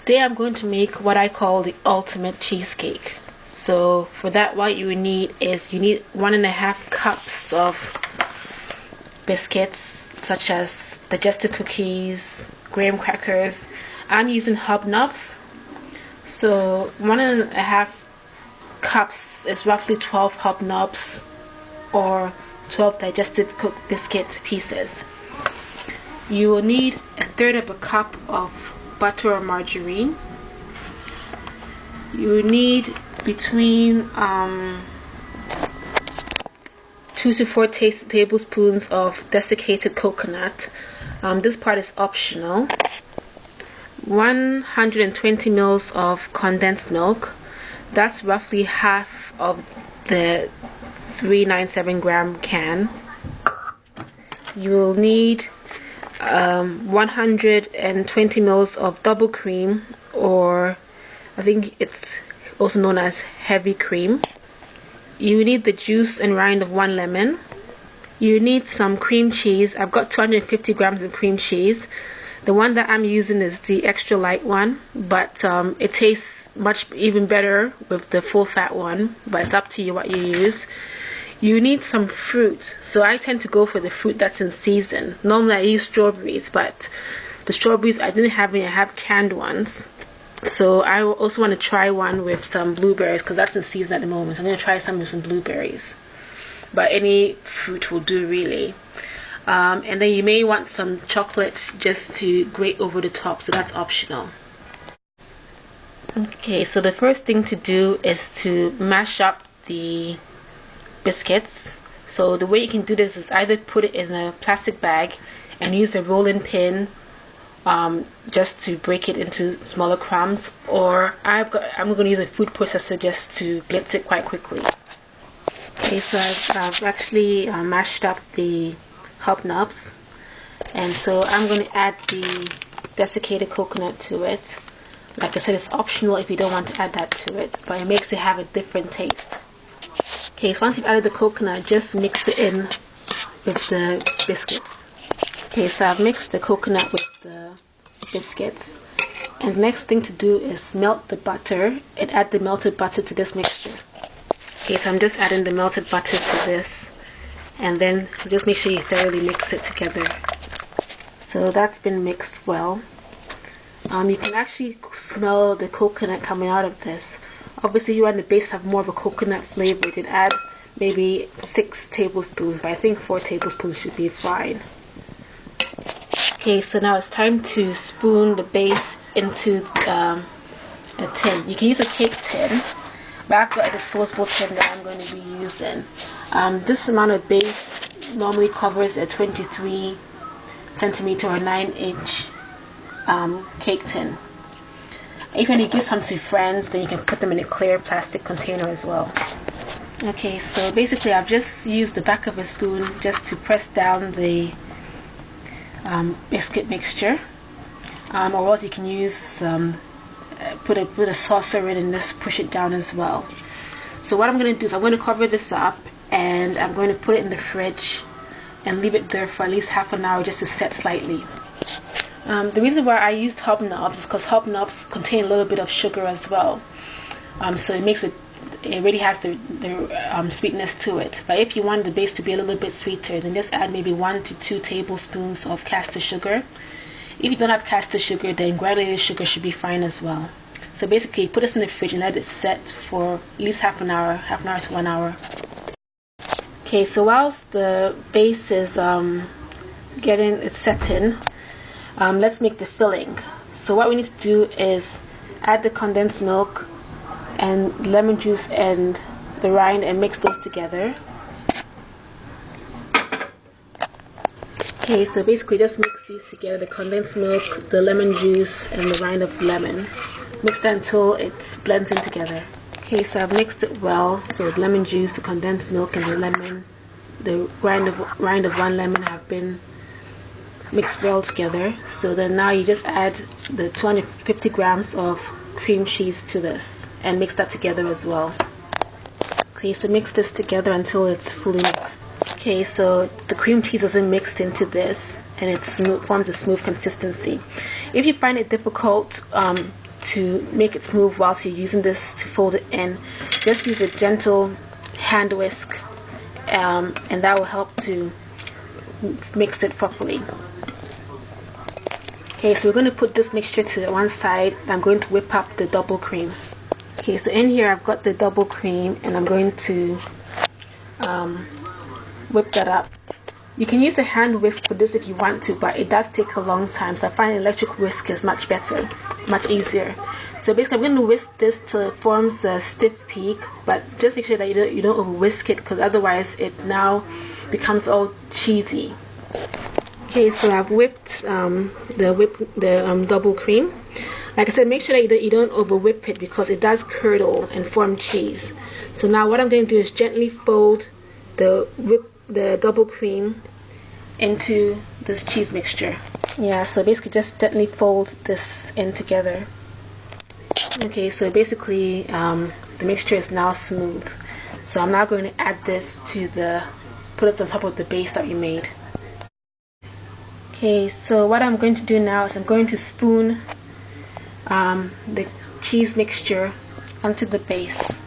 today I'm going to make what I call the ultimate cheesecake. So for that, what you need is 1.5 cups of biscuits, such as digestive cookies, graham crackers. I'm using Hobnobs. So 1.5 cups is roughly 12 Hobnobs or 12 digestive cooked biscuit pieces. You will need 1/3 cup of butter or margarine. You will need between 2 to 4 tablespoons of desiccated coconut. This part is optional. 120 mils of condensed milk. That's roughly half of the 397 gram can. You will need 120 mils of double cream, or I think it's also known as heavy cream. You need the juice and rind of 1 lemon. You need some cream cheese. I've got 250 grams of cream cheese. The one that I'm using is the extra light one, but it tastes even better with the full fat one, but it's up to you what you use. You need some fruit, so I tend to go for the fruit that's in season. Normally I use strawberries, but the strawberries I didn't have any. I have canned ones. So I also want to try one with some blueberries because that's in season at the moment. So I'm going to try some with some blueberries, but any fruit will do really. And then you may want some chocolate just to grate over the top, so that's optional. Okay, so the first thing to do is to mash up the biscuits. So the way you can do this is either put it in a plastic bag and use a rolling pin just to break it into smaller crumbs, or I'm going to use a food processor just to blitz it quite quickly. Okay, so I've actually mashed up the Hobnobs, and so I'm going to add the desiccated coconut to it. Like I said, it's optional if you don't want to add that to it, but it makes it have a different taste. Okay, so once you've added the coconut, just mix it in with the biscuits. Okay, so I've mixed the coconut with the biscuits, and the next thing to do is melt the butter and add the melted butter to this mixture. Okay, so I'm just adding the melted butter to this, and then just make sure you thoroughly mix it together. So that's been mixed well. You can actually smell the coconut coming out of this. Obviously, you want the base to have more of a coconut flavor. You can add maybe 6 tablespoons, but I think 4 tablespoons should be fine. Okay, so now it's time to spoon the base into a tin. You can use a cake tin, but I've got a disposable tin that I'm going to be using. This amount of base normally covers a 23 centimeter or 9-inch cake tin. If you want to give some to friends, then you can put them in a clear plastic container as well. Okay, so basically I've just used the back of a spoon just to press down the biscuit mixture, or else you can use put a saucer in and just push it down as well. So what I'm going to do is I'm going to cover this up, and I'm going to put it in the fridge and leave it there for at least half an hour just to set slightly. The reason why I used Hobnobs is because Hobnobs contain a little bit of sugar as well, so it makes it really has the sweetness to it. But if you want the base to be a little bit sweeter, then just add maybe 1 to 2 tablespoons of caster sugar. If you don't have caster sugar, then granulated sugar should be fine as well. So basically, put this in the fridge and let it set for at least half an hour to 1 hour. Okay, so whilst the base is getting it set in, let's make the filling. So what we need to do is add the condensed milk and lemon juice and the rind and mix those together. Okay, so basically just mix these together, the condensed milk, the lemon juice and the rind of lemon. Mix that until it blends in together. Okay, so I've mixed it well, so it's lemon juice, the condensed milk and the lemon, the rind of 1 lemon have been mixed well together. So then now you just add the 250 grams of cream cheese to this and mix that together as well. Okay, so mix this together until it's fully mixed. Okay, so the cream cheese isn't mixed into this and it forms a smooth consistency. If you find it difficult to make it smooth whilst you're using this to fold it in, just use a gentle hand whisk, and that will help to mix it properly. Okay, so we're going to put this mixture to one side. I'm going to whip up the double cream. Okay, so in here I've got the double cream, and I'm going to whip that up. You can use a hand whisk for this if you want to, but it does take a long time, so I find an electric whisk is much better, much easier. So basically I'm going to whisk this till it forms a stiff peak, but just make sure that you don't over whisk it, because otherwise it now becomes all cheesy. Okay, so I've whipped the double cream. Like I said, make sure that you don't over whip it, because it does curdle and form cheese. So now what I'm going to do is gently fold the double cream into this cheese mixture. Yeah, so basically just gently fold this in together. Okay, so basically the mixture is now smooth. So I'm now going to add this to put it on top of the base that we made. Okay, so what I'm going to do now is I'm going to spoon the cheese mixture onto the base.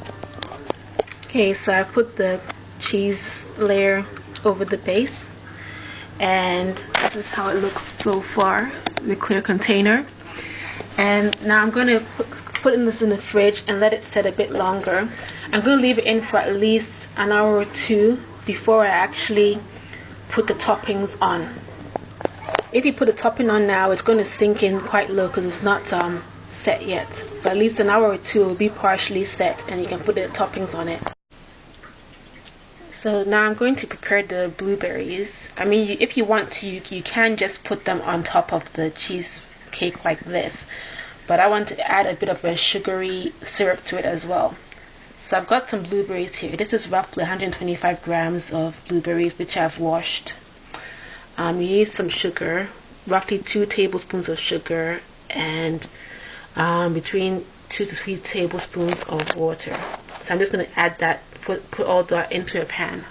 Okay, so I put the cheese layer over the base, and this is how it looks so far, the clear container. And now I'm going to put this in the fridge and let it set a bit longer. I'm going to leave it in for at least an hour or two before I actually put the toppings on. If you put the topping on now, it's going to sink in quite low because it's not set yet. So at least an hour or two will be partially set, and you can put the toppings on it. So now I'm going to prepare the blueberries. I mean, if you want to, you can just put them on top of the cheesecake like this. But I want to add a bit of a sugary syrup to it as well. So I've got some blueberries here. This is roughly 125 grams of blueberries, which I've washed. You need some sugar, roughly 2 tablespoons of sugar, and between 2 to 3 tablespoons of water. So I'm just going to add that, put all that into a pan.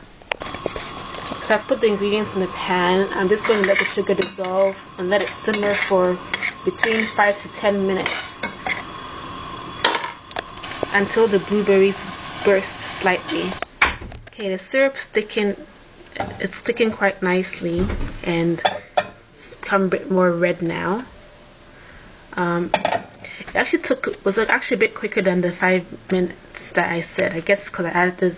So I've put the ingredients in the pan. I'm just going to let the sugar dissolve and let it simmer for between 5 to 10 minutes until the blueberries burst slightly. Okay, the syrup's it's thickened quite nicely, and it's become a bit more red now. It actually was actually a bit quicker than the 5 minutes that I said. I guess because I added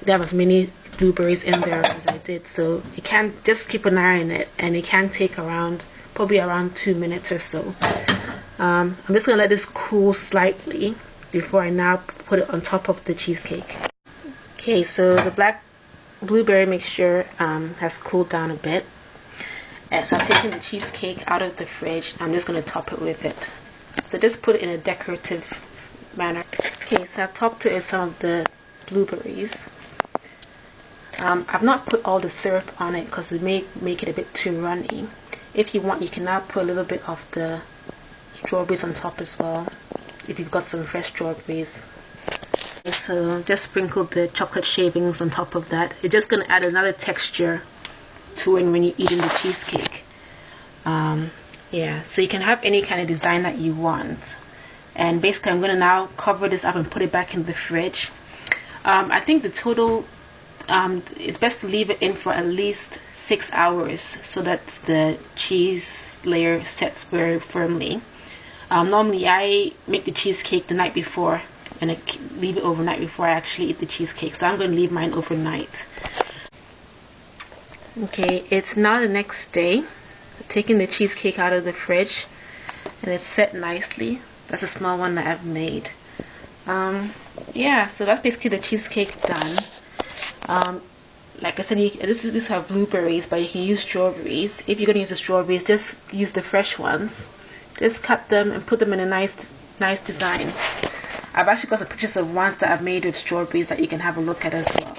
there was many blueberries in there as I did, so you can just keep an eye on it, and it can take probably around 2 minutes or so. I'm just gonna let this cool slightly before I now put it on top of the cheesecake. Okay, so the black blueberry mixture has cooled down a bit. So I'm taking the cheesecake out of the fridge. I'm just going to top it with it. So just put it in a decorative manner. Okay, so I've topped it with some of the blueberries. I've not put all the syrup on it because it may make it a bit too runny. If you want, you can now put a little bit of the strawberries on top as well, if you've got some fresh strawberries. So just sprinkle the chocolate shavings on top of that. It's just going to add another texture to it when you're eating the cheesecake. Yeah, so you can have any kind of design that you want. And basically I'm going to now cover this up and put it back in the fridge. I think the total, it's best to leave it in for at least 6 hours so that the cheese layer sets very firmly. Normally I make the cheesecake the night before, and I leave it overnight before I actually eat the cheesecake. So I'm going to leave mine overnight. Okay, it's now the next day. Taking the cheesecake out of the fridge, and it's set nicely. That's a small one that I've made. Yeah, so that's basically the cheesecake done. Like I said, these have blueberries, but you can use strawberries. If you're going to use the strawberries, just use the fresh ones. Just cut them and put them in a nice design. I've actually got some pictures of ones that I've made with strawberries that you can have a look at as well.